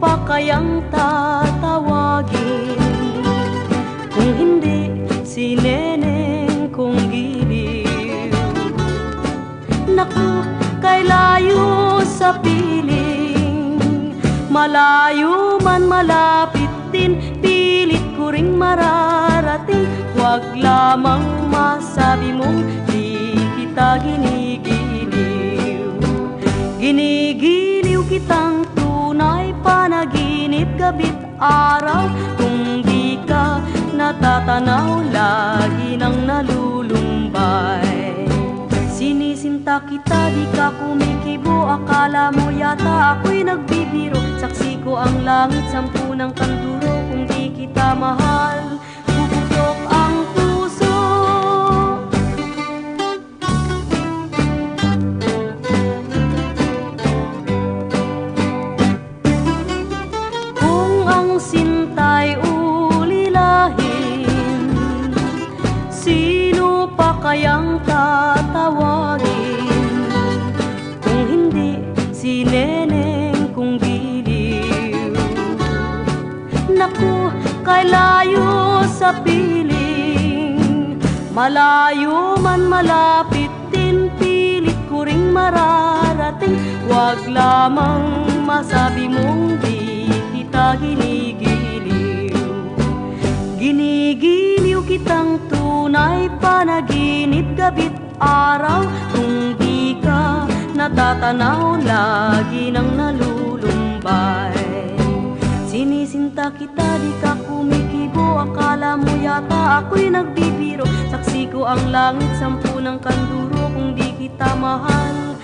pa kayang tatawagin kung hindi si Neneng kong giliw? Naku, kay layo sa piling, malayo man malapit din, pilit ko ring mararating. Huwag lamang masabi mong di kita ginigiliw. Ginigiliw kitang tunay, panaginip gabi't araw. Kung di ka natatanaw, lagi nang nalulumbay. Sinisinta kita, di ka kumikibo, akala mo yata ako'y nagbibiro. Saksi ko ang langit, 10 ng kanduro. Kung di kita mahal, puputok ang puso. Kung ang sinta'y ulilahin, sino pa kayang tatawagin kung hindi si Neneng kong giliw? Naku, kay layo sa piling, malayo man malapit din, pilit ko ring mararating. Huwag lamang masabi mong di kita ginigiliw. Ginigiliw kitang tunay, panaginip gabi't araw. Kung di ka natatanaw, lagi nang nalulumbay. Sinisinta kita, di ka kumikibo, akala mo yata ako'y nagbibiro. Saksi ko ang langit, 10 ng kanduro. Kung di kita mahal,